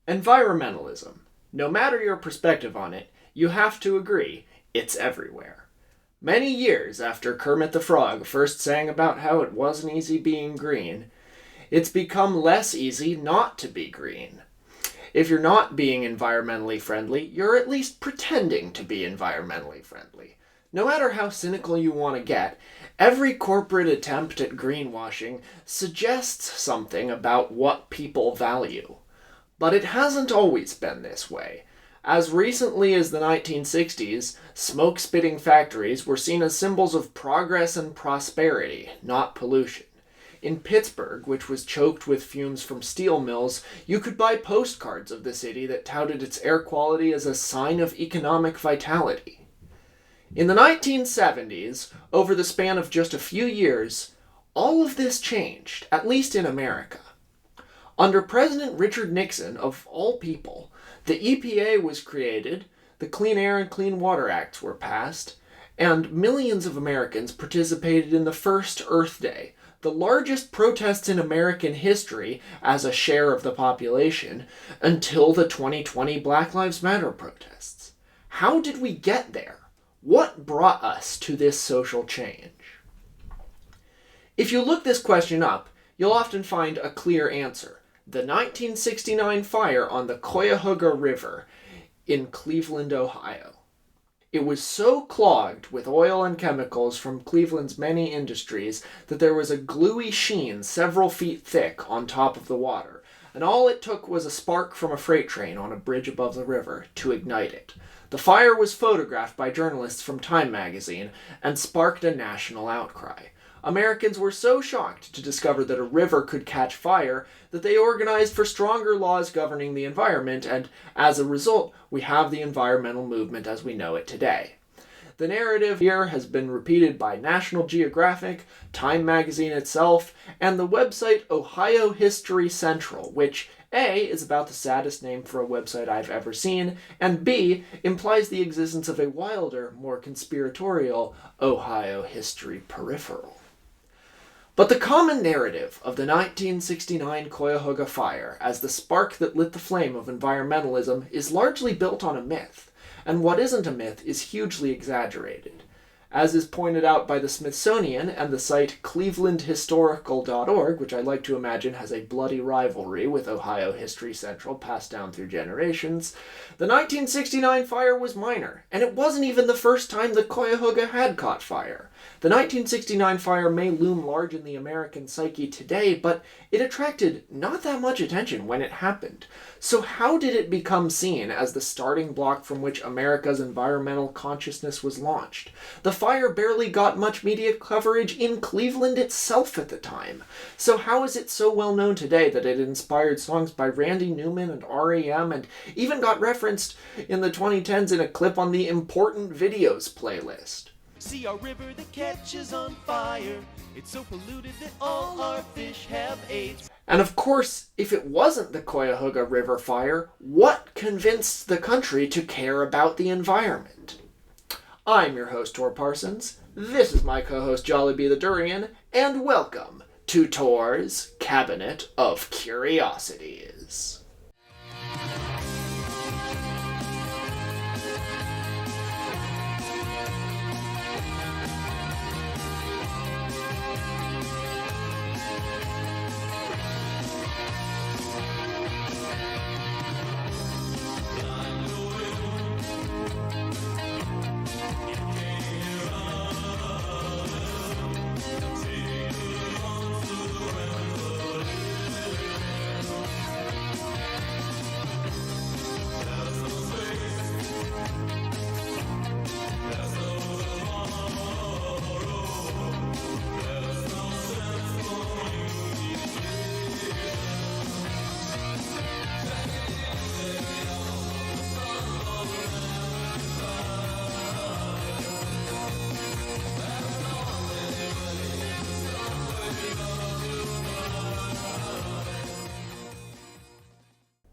Environmentalism. No matter your perspective on it, you have to agree it's everywhere. Many years after Kermit the Frog first sang about how it wasn't easy being green, it's become less easy not to be green. If you're not being environmentally friendly, you're at least pretending to be environmentally friendly. No matter how cynical you want to get, every corporate attempt at greenwashing suggests something about what people value. But it hasn't always been this way. As recently as the 1960s, smoke-spitting factories were seen as symbols of progress and prosperity, not pollution. In Pittsburgh, which was choked with fumes from steel mills, you could buy postcards of the city that touted its air quality as a sign of economic vitality. In the 1970s, over the span of just a few years, all of this changed, at least in America. Under President Richard Nixon, of all people, the EPA was created, the Clean Air and Clean Water Acts were passed, and millions of Americans participated in the first Earth Day, the largest protests in American history as a share of the population, until the 2020 Black Lives Matter protests. How did we get there? What brought us to this social change? If you look this question up, you'll often find a clear answer. The 1969 fire on the Cuyahoga River in Cleveland, Ohio. It was so clogged with oil and chemicals from Cleveland's many industries that there was a gluey sheen several feet thick on top of the water, and all it took was a spark from a freight train on a bridge above the river to ignite it. The fire was photographed by journalists from Time magazine and sparked a national outcry. Americans were so shocked to discover that a river could catch fire that they organized for stronger laws governing the environment, and as a result, we have the environmental movement as we know it today. The narrative here has been repeated by National Geographic, Time magazine itself, and the website Ohio History Central, which A, is about the saddest name for a website I've ever seen, and B, implies the existence of a wilder, more conspiratorial Ohio History Peripheral. But the common narrative of the 1969 Cuyahoga fire as the spark that lit the flame of environmentalism is largely built on a myth, and what isn't a myth is hugely exaggerated. As is pointed out by the Smithsonian and the site clevelandhistorical.org, which I like to imagine has a bloody rivalry with Ohio History Central passed down through generations, the 1969 fire was minor, and it wasn't even the first time the Cuyahoga had caught fire. The 1969 fire may loom large in the American psyche today, but it attracted not that much attention when it happened. So how did it become seen as the starting block from which America's environmental consciousness was launched? The fire barely got much media coverage in Cleveland itself at the time. So how is it so well known today that it inspired songs by Randy Newman and R.E.M. and even got referenced in the 2010s in a clip on the Important Videos playlist? See our river that catches on fire. It's so polluted that all our fish have AIDS. And of course, if it wasn't the Cuyahoga River fire, what convinced the country to care about the environment? I'm your host, Tor Parsons. This is my co-host, Jollibee the Durian, and welcome to Tor's Cabinet of Curiosities.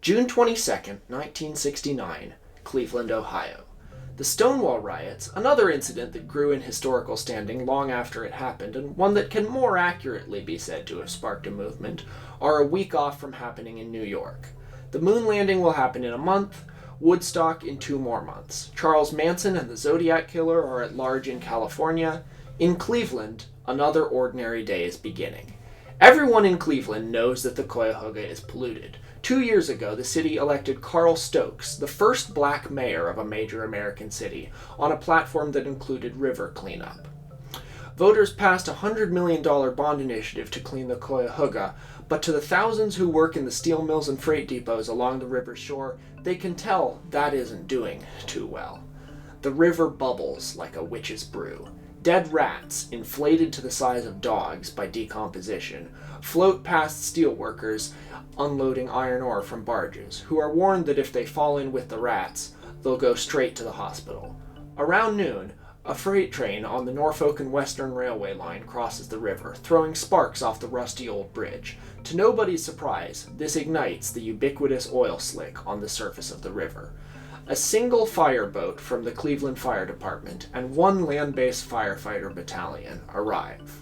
June 22nd, 1969, Cleveland, Ohio. The Stonewall Riots, another incident that grew in historical standing long after it happened, and one that can more accurately be said to have sparked a movement, are a week off from happening in New York. The moon landing will happen in a month, Woodstock in 2 more months. Charles Manson and the Zodiac Killer are at large in California. In Cleveland, another ordinary day is beginning. Everyone in Cleveland knows that the Cuyahoga is polluted. 2 years ago, the city elected Carl Stokes, the first black mayor of a major American city, on a platform that included river cleanup. Voters passed a $100 million bond initiative to clean the Cuyahoga, but to the thousands who work in the steel mills and freight depots along the river's shore, they can tell that isn't doing too well. The river bubbles like a witch's brew. Dead rats, inflated to the size of dogs by decomposition, float past steelworkers unloading iron ore from barges, who are warned that if they fall in with the rats, they'll go straight to the hospital. Around noon, a freight train on the Norfolk and Western Railway line crosses the river, throwing sparks off the rusty old bridge. To nobody's surprise, this ignites the ubiquitous oil slick on the surface of the river. A single fireboat from the Cleveland Fire Department and 1 land-based firefighter battalion arrive.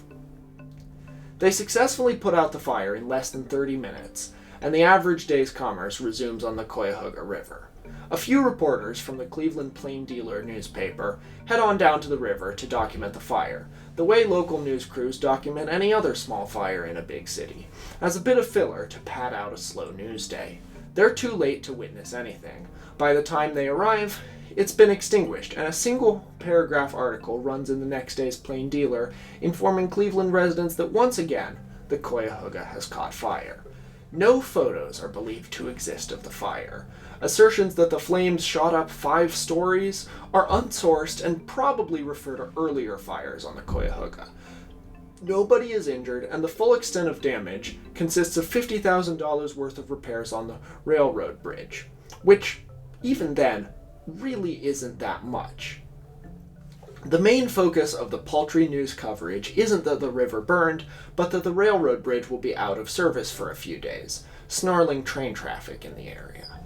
They successfully put out the fire in less than 30 minutes, and the average day's commerce resumes on the Cuyahoga River. A few reporters from the Cleveland Plain Dealer newspaper head on down to the river to document the fire, the way local news crews document any other small fire in a big city, as a bit of filler to pad out a slow news day. They're too late to witness anything. By the time they arrive, it's been extinguished, and a single paragraph article runs in the next day's Plain Dealer, informing Cleveland residents that once again, the Cuyahoga has caught fire. No photos are believed to exist of the fire. Assertions that the flames shot up 5 stories are unsourced and probably refer to earlier fires on the Cuyahoga. Nobody is injured, and the full extent of damage consists of $50,000 worth of repairs on the railroad bridge, which, even then, really isn't that much. The main focus of the paltry news coverage isn't that the river burned, but that the railroad bridge will be out of service for a few days, snarling train traffic in the area.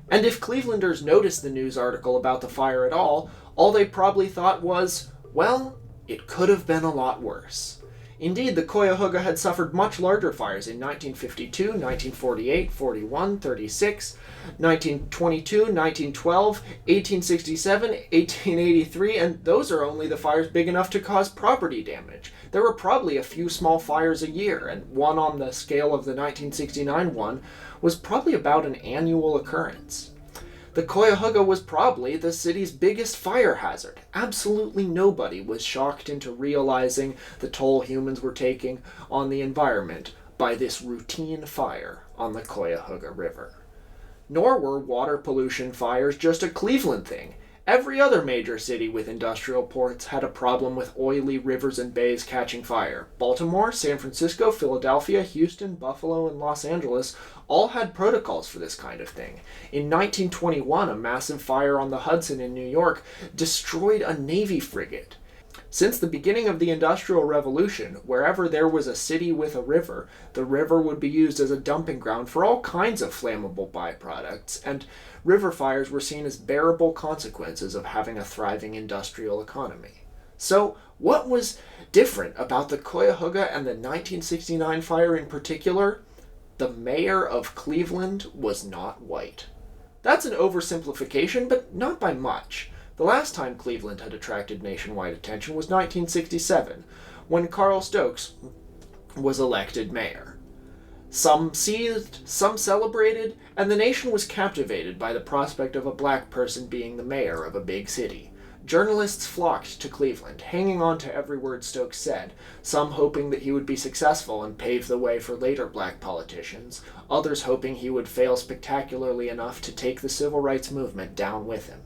And if Clevelanders noticed the news article about the fire at all they probably thought was, well, it could have been a lot worse. Indeed, the Cuyahoga had suffered much larger fires in 1952, 1948, 41, 36, 1922, 1912, 1867, 1883, and those are only the fires big enough to cause property damage. There were probably a few small fires a year, and one on the scale of the 1969 one was probably about an annual occurrence. The Cuyahoga was probably the city's biggest fire hazard. Absolutely nobody was shocked into realizing the toll humans were taking on the environment by this routine fire on the Cuyahoga River. Nor were water pollution fires just a Cleveland thing. Every other major city with industrial ports had a problem with oily rivers and bays catching fire. Baltimore, San Francisco, Philadelphia, Houston, Buffalo, and Los Angeles all had protocols for this kind of thing. In 1921, a massive fire on the Hudson in New York destroyed a Navy frigate. Since the beginning of the Industrial Revolution, wherever there was a city with a river, the river would be used as a dumping ground for all kinds of flammable byproducts, and river fires were seen as bearable consequences of having a thriving industrial economy. So, what was different about the Cuyahoga and the 1969 fire in particular? The mayor of Cleveland was not white. That's an oversimplification, but not by much. The last time Cleveland had attracted nationwide attention was 1967, when Carl Stokes was elected mayor. Some seethed, some celebrated, and the nation was captivated by the prospect of a black person being the mayor of a big city. Journalists flocked to Cleveland, hanging on to every word Stokes said, some hoping that he would be successful and pave the way for later black politicians, others hoping he would fail spectacularly enough to take the civil rights movement down with him.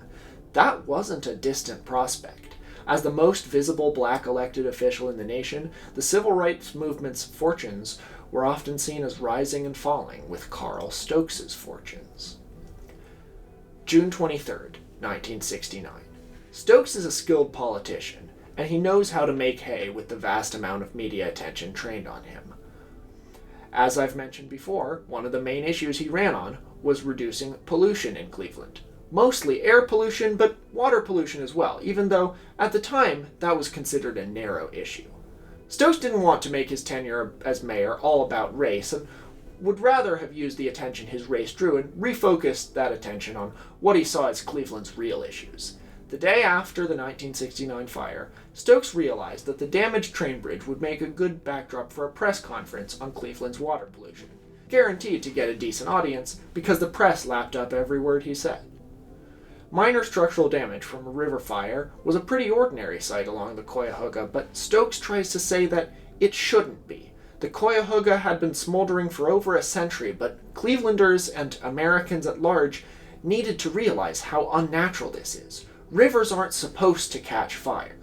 That wasn't a distant prospect. As the most visible black elected official in the nation, the civil rights movement's fortunes were often seen as rising and falling with Carl Stokes' fortunes. June 23rd, 1969. Stokes is a skilled politician, and he knows how to make hay with the vast amount of media attention trained on him. As I've mentioned before, one of the main issues he ran on was reducing pollution in Cleveland. Mostly air pollution, but water pollution as well, even though, at the time, that was considered a narrow issue. Stokes didn't want to make his tenure as mayor all about race, and would rather have used the attention his race drew and refocused that attention on what he saw as Cleveland's real issues. The day after the 1969 fire, Stokes realized that the damaged train bridge would make a good backdrop for a press conference on Cleveland's water pollution, guaranteed to get a decent audience because the press lapped up every word he said. Minor structural damage from a river fire was a pretty ordinary sight along the Cuyahoga, but Stokes tries to say that it shouldn't be. The Cuyahoga had been smoldering for over a century, but Clevelanders and Americans at large needed to realize how unnatural this is. Rivers aren't supposed to catch fire.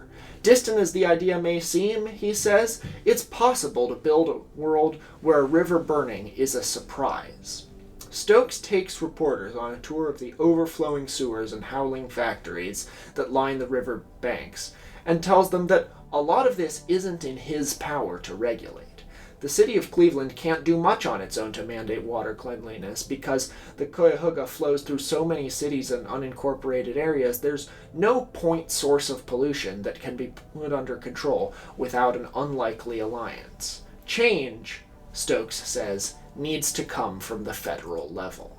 Distant as the idea may seem, he says, it's possible to build a world where a river burning is a surprise. Stokes takes reporters on a tour of the overflowing sewers and howling factories that line the river banks, and tells them that a lot of this isn't in his power to regulate. The city of Cleveland can't do much on its own to mandate water cleanliness because the Cuyahoga flows through so many cities and unincorporated areas. There's no point source of pollution that can be put under control without an unlikely alliance. Change, Stokes says, needs to come from the federal level.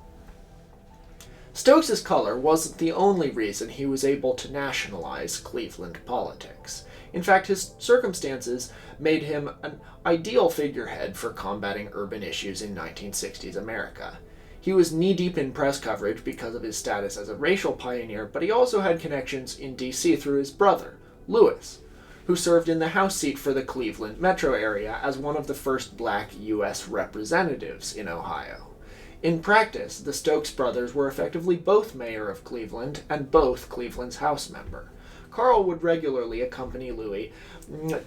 Stokes's color wasn't the only reason he was able to nationalize Cleveland politics. In fact, his circumstances made him an ideal figurehead for combating urban issues in 1960s America. He was knee-deep in press coverage because of his status as a racial pioneer, but he also had connections in D.C. through his brother, Lewis, who served in the House seat for the Cleveland metro area as one of the first black U.S. representatives in Ohio. In practice, the Stokes brothers were effectively both mayor of Cleveland and both Cleveland's House member. Carl would regularly accompany Louis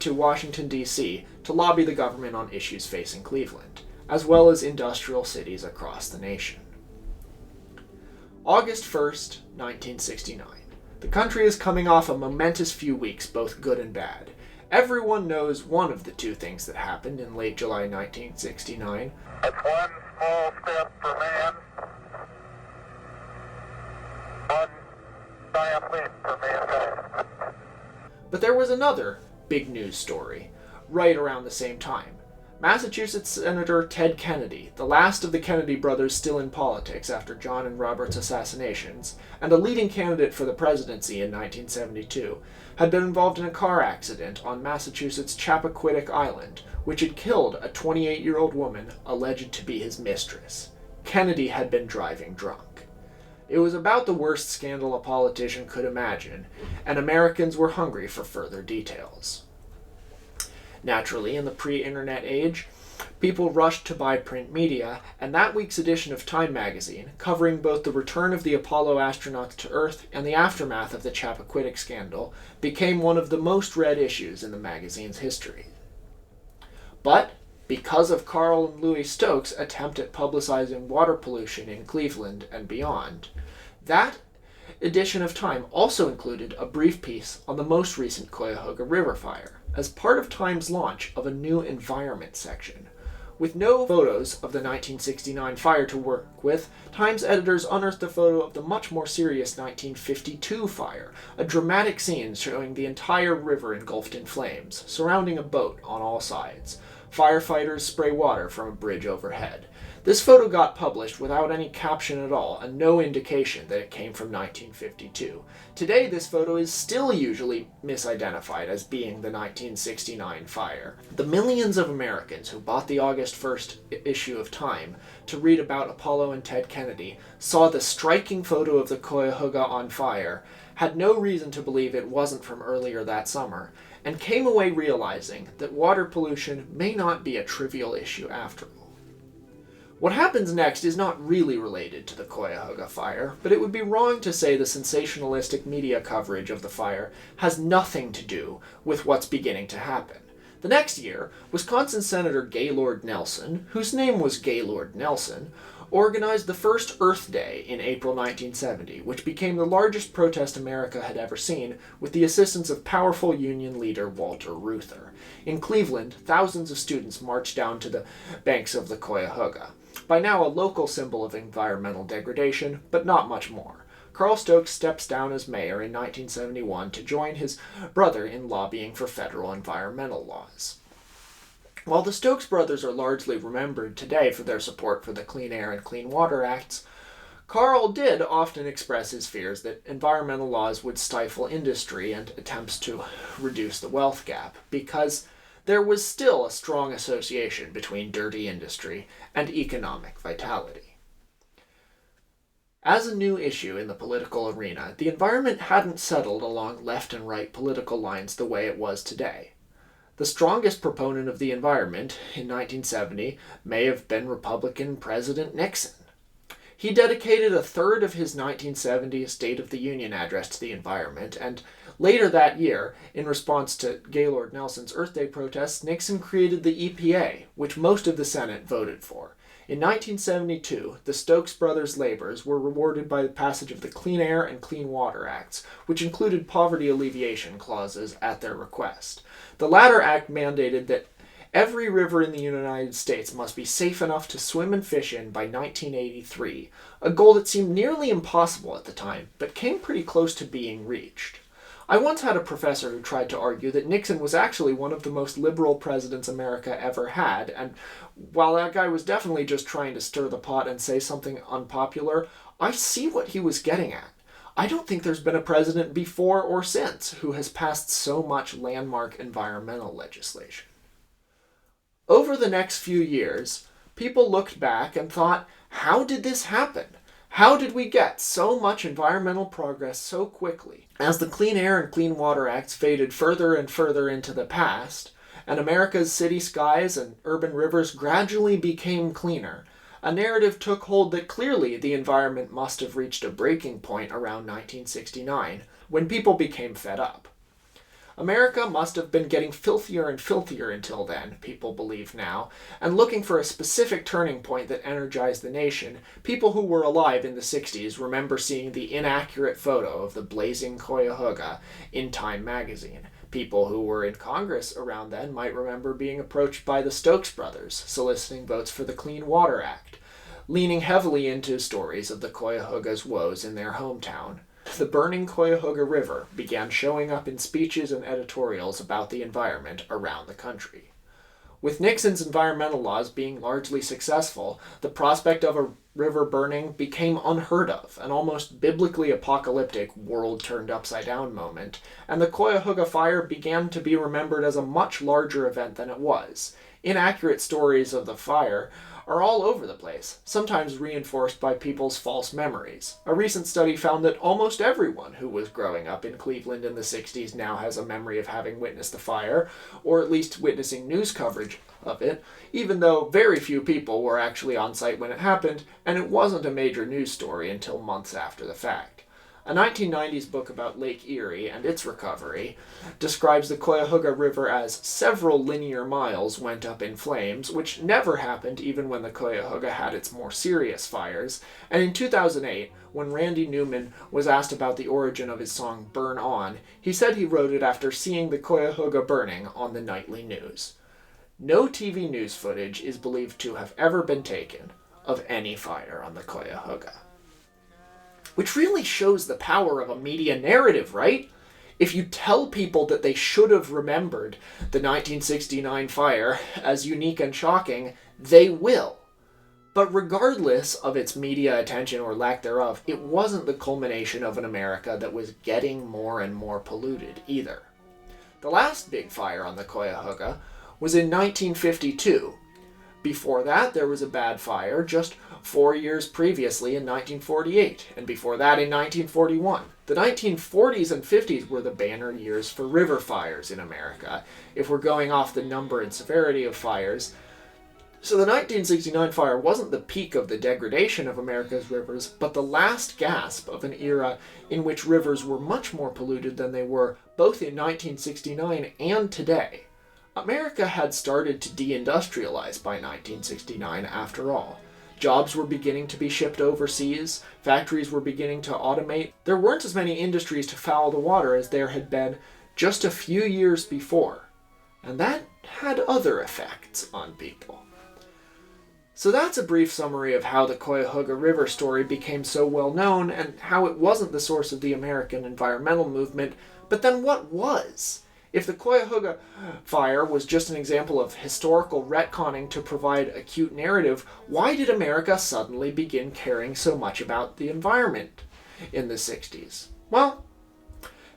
to Washington, D.C. to lobby the government on issues facing Cleveland, as well as industrial cities across the nation. August 1st, 1969. The country is coming off a momentous few weeks, both good and bad. Everyone knows one of the two things that happened in late July 1969. That's one small step for man, one giant leap for mankind. But there was another big news story right around the same time. Massachusetts Senator Ted Kennedy, the last of the Kennedy brothers still in politics after John and Robert's assassinations, and a leading candidate for the presidency in 1972, had been involved in a car accident on Massachusetts' Chappaquiddick Island, which had killed a 28-year-old woman alleged to be his mistress. Kennedy had been driving drunk. It was about the worst scandal a politician could imagine, and Americans were hungry for further details. Naturally, in the pre-internet age, people rushed to buy print media, and that week's edition of Time magazine, covering both the return of the Apollo astronauts to Earth and the aftermath of the Chappaquiddick scandal, became one of the most read issues in the magazine's history. But, because of Carl and Louis Stokes' attempt at publicizing water pollution in Cleveland and beyond, that edition of Time also included a brief piece on the most recent Cuyahoga River fire, as part of Time's launch of a new environment section. With no photos of the 1969 fire to work with, Time's editors unearthed a photo of the much more serious 1952 fire, a dramatic scene showing the entire river engulfed in flames, surrounding a boat on all sides. Firefighters spray water from a bridge overhead. This photo got published without any caption at all and no indication that it came from 1952. Today, this photo is still usually misidentified as being the 1969 fire. The millions of Americans who bought the August 1st issue of Time to read about Apollo and Ted Kennedy saw the striking photo of the Cuyahoga on fire, had no reason to believe it wasn't from earlier that summer, and came away realizing that water pollution may not be a trivial issue after all. What happens next is not really related to the Cuyahoga fire, but it would be wrong to say the sensationalistic media coverage of the fire has nothing to do with what's beginning to happen. The next year, Wisconsin Senator Gaylord Nelson, whose name was Gaylord Nelson, organized the first Earth Day in April 1970, which became the largest protest America had ever seen, with the assistance of powerful union leader Walter Reuther. In Cleveland, thousands of students marched down to the banks of the Cuyahoga. By now a local symbol of environmental degradation, but not much more. Carl Stokes steps down as mayor in 1971 to join his brother in lobbying for federal environmental laws. While the Stokes brothers are largely remembered today for their support for the Clean Air and Clean Water Acts, Carl did often express his fears that environmental laws would stifle industry and attempts to reduce the wealth gap, because there was still a strong association between dirty industry and economic vitality. As a new issue in the political arena, the environment hadn't settled along left and right political lines the way it was today. The strongest proponent of the environment in 1970 may have been Republican President Nixon. He dedicated a third of his 1970 State of the Union address to the environment, and later that year, in response to Gaylord Nelson's Earth Day protests, Nixon created the EPA, which most of the Senate voted for. In 1972, the Stokes brothers' labors were rewarded by the passage of the Clean Air and Clean Water Acts, which included poverty alleviation clauses at their request. The latter act mandated that every river in the United States must be safe enough to swim and fish in by 1983, a goal that seemed nearly impossible at the time, but came pretty close to being reached. I once had a professor who tried to argue that Nixon was actually one of the most liberal presidents America ever had, and while that guy was definitely just trying to stir the pot and say something unpopular, I see what he was getting at. I don't think there's been a president before or since who has passed so much landmark environmental legislation. Over the next few years, people looked back and thought, how did this happen? How did we get so much environmental progress so quickly? As the Clean Air and Clean Water Acts faded further and further into the past, and America's city skies and urban rivers gradually became cleaner, a narrative took hold that clearly the environment must have reached a breaking point around 1969, when people became fed up. America must have been getting filthier and filthier until then, people believe now, and looking for a specific turning point that energized the nation, people who were alive in the 60s remember seeing the inaccurate photo of the blazing Cuyahoga in Time magazine. People who were in Congress around then might remember being approached by the Stokes brothers, soliciting votes for the Clean Water Act, leaning heavily into stories of the Cuyahoga's woes in their hometown. The burning Cuyahoga River began showing up in speeches and editorials about the environment around the country. With Nixon's environmental laws being largely successful, the prospect of a river burning became unheard of, an almost biblically apocalyptic world-turned-upside-down moment, and the Cuyahoga fire began to be remembered as a much larger event than it was. Inaccurate stories of the fire are all over the place, sometimes reinforced by people's false memories. A recent study found that almost everyone who was growing up in Cleveland in the 60s now has a memory of having witnessed the fire, or at least witnessing news coverage of it, even though very few people were actually on site when it happened, and it wasn't a major news story until months after the fact. A 1990s book about Lake Erie and its recovery describes the Cuyahoga River as several linear miles went up in flames, which never happened even when the Cuyahoga had its more serious fires. And in 2008, when Randy Newman was asked about the origin of his song Burn On, he said he wrote it after seeing the Cuyahoga burning on the nightly news. No TV news footage is believed to have ever been taken of any fire on the Cuyahoga. Which really shows the power of a media narrative, right? If you tell people that they should have remembered the 1969 fire as unique and shocking, they will. But regardless of its media attention or lack thereof, it wasn't the culmination of an America that was getting more and more polluted either. The last big fire on the Cuyahoga was in 1952. Before that, there was a bad fire just 4 years previously in 1948, and before that in 1941. The 1940s and 50s were the banner years for river fires in America, if we're going off the number and severity of fires. So the 1969 fire wasn't the peak of the degradation of America's rivers, but the last gasp of an era in which rivers were much more polluted than they were both in 1969 and today. America had started to deindustrialize by 1969 after all. Jobs were beginning to be shipped overseas, factories were beginning to automate. There weren't as many industries to foul the water as there had been just a few years before, and that had other effects on people. So that's a brief summary of how the Cuyahoga River story became so well known and how it wasn't the source of the American environmental movement, but then what was? If the Cuyahoga fire was just an example of historical retconning to provide a cute narrative, why did America suddenly begin caring so much about the environment in the 60s? Well,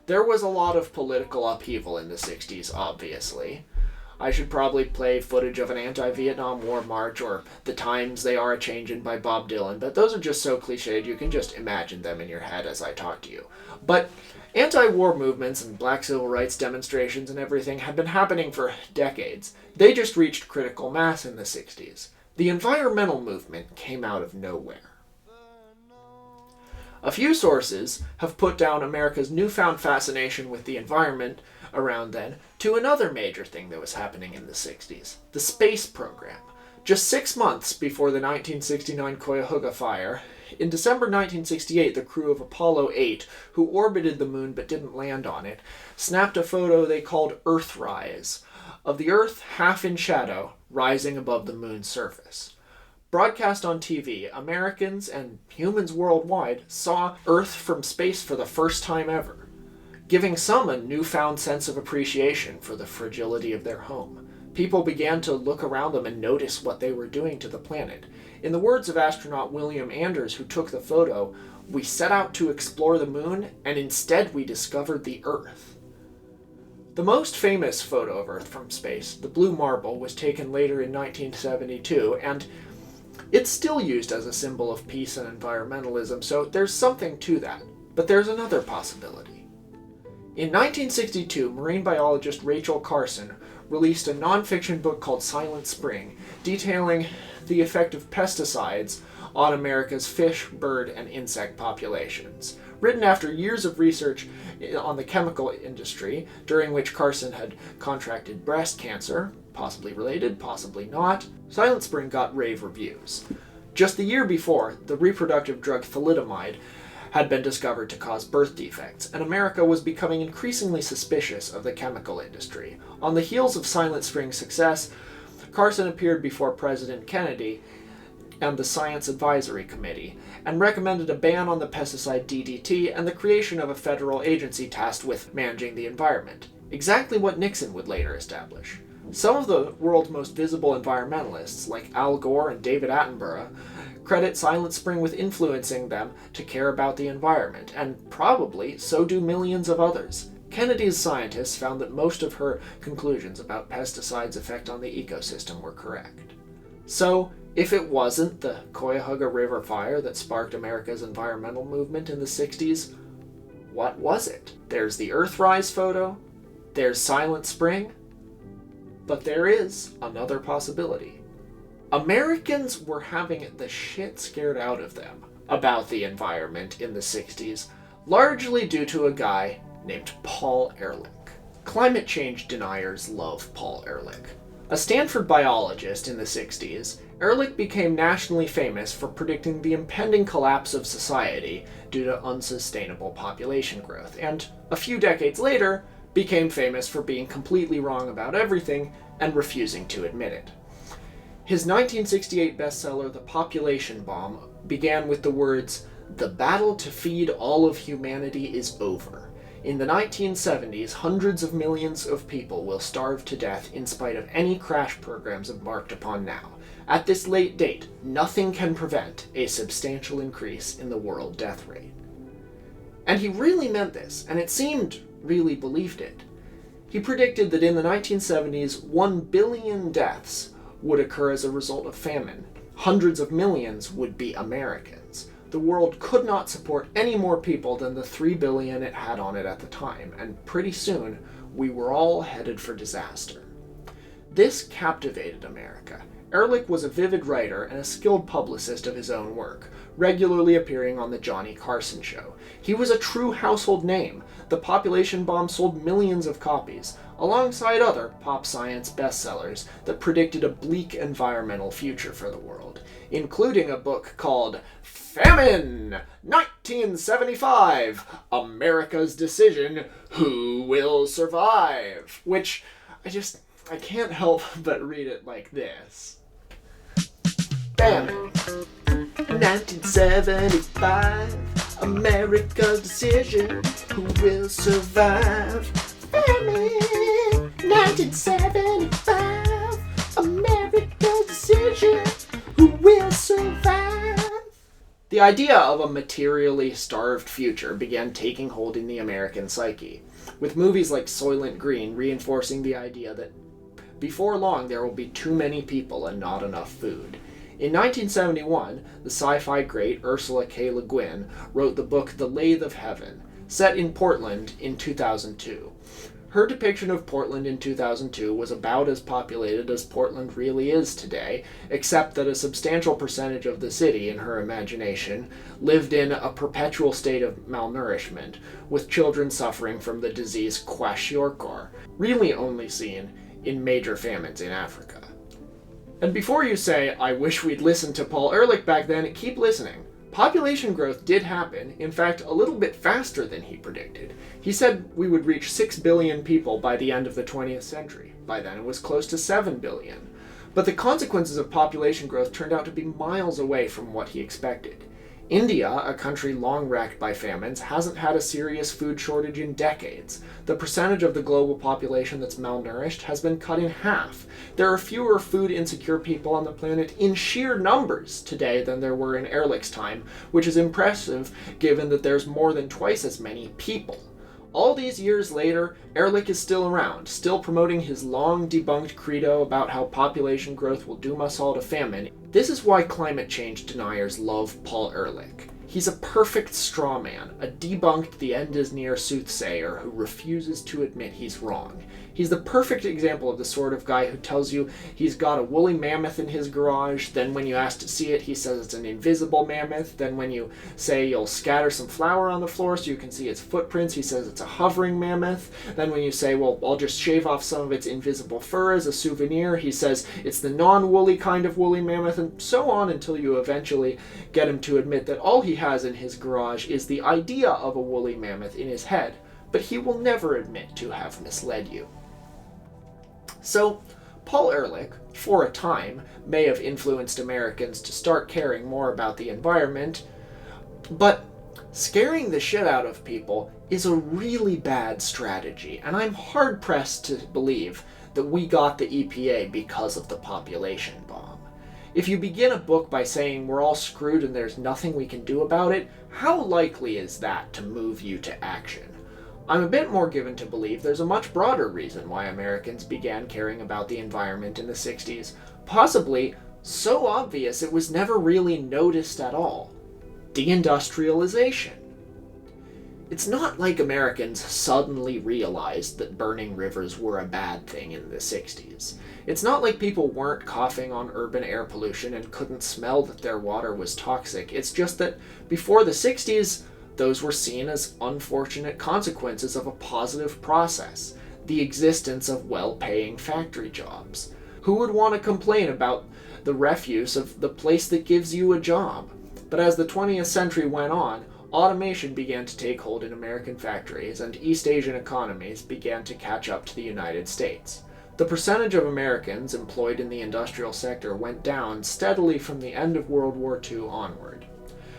there was a lot of political upheaval in the 60s, obviously. I should probably play footage of an anti-Vietnam War march or The Times They Are A-Changin' by Bob Dylan, but those are just so cliched you can just imagine them in your head as I talk to you. But anti-war movements and black civil rights demonstrations and everything had been happening for decades. They just reached critical mass in the 60s. The environmental movement came out of nowhere. A few sources have put down America's newfound fascination with the environment around then to another major thing that was happening in the 60s, the space program. Just 6 months before the 1969 Cuyahoga fire, in December 1968, the crew of Apollo 8, who orbited the moon but didn't land on it, snapped a photo they called Earthrise, of the Earth half in shadow, rising above the moon's surface. Broadcast on TV, Americans and humans worldwide saw Earth from space for the first time ever, giving some a newfound sense of appreciation for the fragility of their home. People began to look around them and notice what they were doing to the planet. In the words of astronaut William Anders, who took the photo, "We set out to explore the moon, and instead we discovered the Earth." The most famous photo of Earth from space, the Blue Marble, was taken later in 1972, and it's still used as a symbol of peace and environmentalism, so there's something to that. But there's another possibility. In 1962, marine biologist Rachel Carson released a nonfiction book called Silent Spring, detailing the effect of pesticides on America's fish, bird, and insect populations. Written after years of research on the chemical industry, during which Carson had contracted breast cancer, possibly related, possibly not, Silent Spring got rave reviews. Just the year before, the reproductive drug thalidomide had been discovered to cause birth defects, and America was becoming increasingly suspicious of the chemical industry. On the heels of Silent Spring's success, Carson appeared before President Kennedy and the Science Advisory Committee, and recommended a ban on the pesticide DDT and the creation of a federal agency tasked with managing the environment, exactly what Nixon would later establish. Some of the world's most visible environmentalists, like Al Gore and David Attenborough, credit Silent Spring with influencing them to care about the environment, and probably so do millions of others. Kennedy's scientists found that most of her conclusions about pesticides' effect on the ecosystem were correct. So, if it wasn't the Cuyahoga River fire that sparked America's environmental movement in the 60s, what was it? There's the Earthrise photo, there's Silent Spring, but there is another possibility. Americans were having the shit scared out of them about the environment in the 60s, largely due to a guy named Paul Ehrlich. Climate change deniers love Paul Ehrlich. A Stanford biologist in the 60s, Ehrlich became nationally famous for predicting the impending collapse of society due to unsustainable population growth, and a few decades later became famous for being completely wrong about everything and refusing to admit it. His 1968 bestseller, The Population Bomb, began with the words, "The battle to feed all of humanity is over. In the 1970s, hundreds of millions of people will starve to death in spite of any crash programs embarked upon now. At this late date, nothing can prevent a substantial increase in the world death rate." And he really meant this, and it seemed really believed it. He predicted that in the 1970s, 1 billion deaths would occur as a result of famine. Hundreds of millions would be Americans. The world could not support any more people than the 3 billion it had on it at the time, and pretty soon, we were all headed for disaster. This captivated America. Ehrlich was a vivid writer and a skilled publicist of his own work, regularly appearing on The Johnny Carson Show. He was a true household name. The Population Bomb sold millions of copies, alongside other pop science bestsellers that predicted a bleak environmental future for the world, including a book called Famine! 1975! America's Decision, Who Will Survive? Which, I can't help but read it like this. Famine! 1975, America's Decision, Who Will Survive? Famine! 1975, America's decision, who will survive? The idea of a materially starved future began taking hold in the American psyche, with movies like Soylent Green reinforcing the idea that before long there will be too many people and not enough food. In 1971, the sci-fi great Ursula K. Le Guin wrote the book The Lathe of Heaven, set in Portland in 2002. Her depiction of Portland in 2002 was about as populated as Portland really is today, except that a substantial percentage of the city, in her imagination, lived in a perpetual state of malnourishment, with children suffering from the disease kwashiorkor, really only seen in major famines in Africa. And before you say, I wish we'd listened to Paul Ehrlich back then, keep listening. Population growth did happen, in fact, a little bit faster than he predicted. He said we would reach 6 billion people by the end of the 20th century. By then it was close to 7 billion. But the consequences of population growth turned out to be miles away from what he expected. India, a country long wrecked by famines, hasn't had a serious food shortage in decades. The percentage of the global population that's malnourished has been cut in half. There are fewer food-insecure people on the planet in sheer numbers today than there were in Ehrlich's time, which is impressive given that there's more than twice as many people. All these years later, Ehrlich is still around, still promoting his long-debunked credo about how population growth will doom us all to famine. This is why climate change deniers love Paul Ehrlich. He's a perfect straw man, a debunked the end is near soothsayer who refuses to admit he's wrong. He's the perfect example of the sort of guy who tells you he's got a woolly mammoth in his garage, then when you ask to see it, he says it's an invisible mammoth, then when you say you'll scatter some flour on the floor so you can see its footprints, he says it's a hovering mammoth, then when you say, well, I'll just shave off some of its invisible fur as a souvenir, he says it's the non-woolly kind of woolly mammoth, and so on until you eventually get him to admit that all he has in his garage is the idea of a woolly mammoth in his head, but he will never admit to have misled you. So, Paul Ehrlich, for a time, may have influenced Americans to start caring more about the environment, but scaring the shit out of people is a really bad strategy, and I'm hard-pressed to believe that we got the EPA because of the population bomb. If you begin a book by saying we're all screwed and there's nothing we can do about it, how likely is that to move you to action? I'm a bit more given to believe there's a much broader reason why Americans began caring about the environment in the 60s, possibly so obvious it was never really noticed at all. Deindustrialization. It's not like Americans suddenly realized that burning rivers were a bad thing in the 60s. It's not like people weren't coughing on urban air pollution and couldn't smell that their water was toxic. It's just that before the 60s, those were seen as unfortunate consequences of a positive process, the existence of well-paying factory jobs. Who would want to complain about the refuse of the place that gives you a job? But as the 20th century went on, automation began to take hold in American factories, and East Asian economies began to catch up to the United States. The percentage of Americans employed in the industrial sector went down steadily from the end of World War II onward.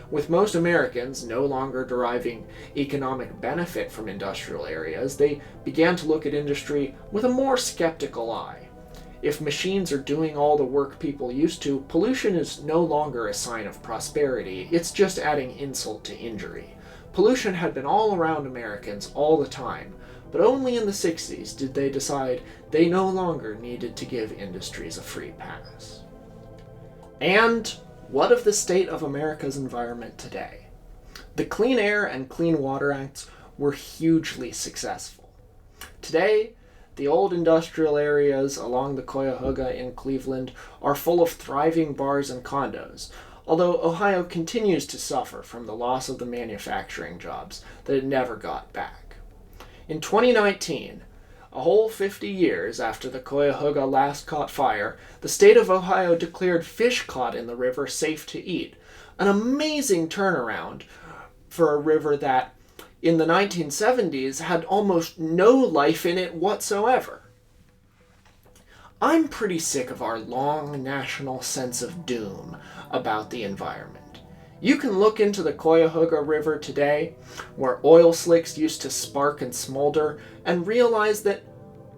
With most Americans no longer deriving economic benefit from industrial areas, they began to look at industry with a more skeptical eye. If machines are doing all the work people used to, pollution is no longer a sign of prosperity, it's just adding insult to injury. Pollution had been all around Americans all the time, but only in the 60s did they decide they no longer needed to give industries a free pass. And what of the state of America's environment today? The Clean Air and Clean Water Acts were hugely successful. Today, the old industrial areas along the Cuyahoga in Cleveland are full of thriving bars and condos, although Ohio continues to suffer from the loss of the manufacturing jobs that it never got back. In 2019, a whole 50 years after the Cuyahoga last caught fire, the state of Ohio declared fish caught in the river safe to eat. An amazing turnaround for a river that, in the 1970s, had almost no life in it whatsoever. I'm pretty sick of our long national sense of doom about the environment. You can look into the Cuyahoga River today, where oil slicks used to spark and smolder, and realize that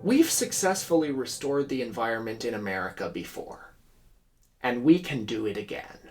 We've successfully restored the environment in America before, and we can do it again.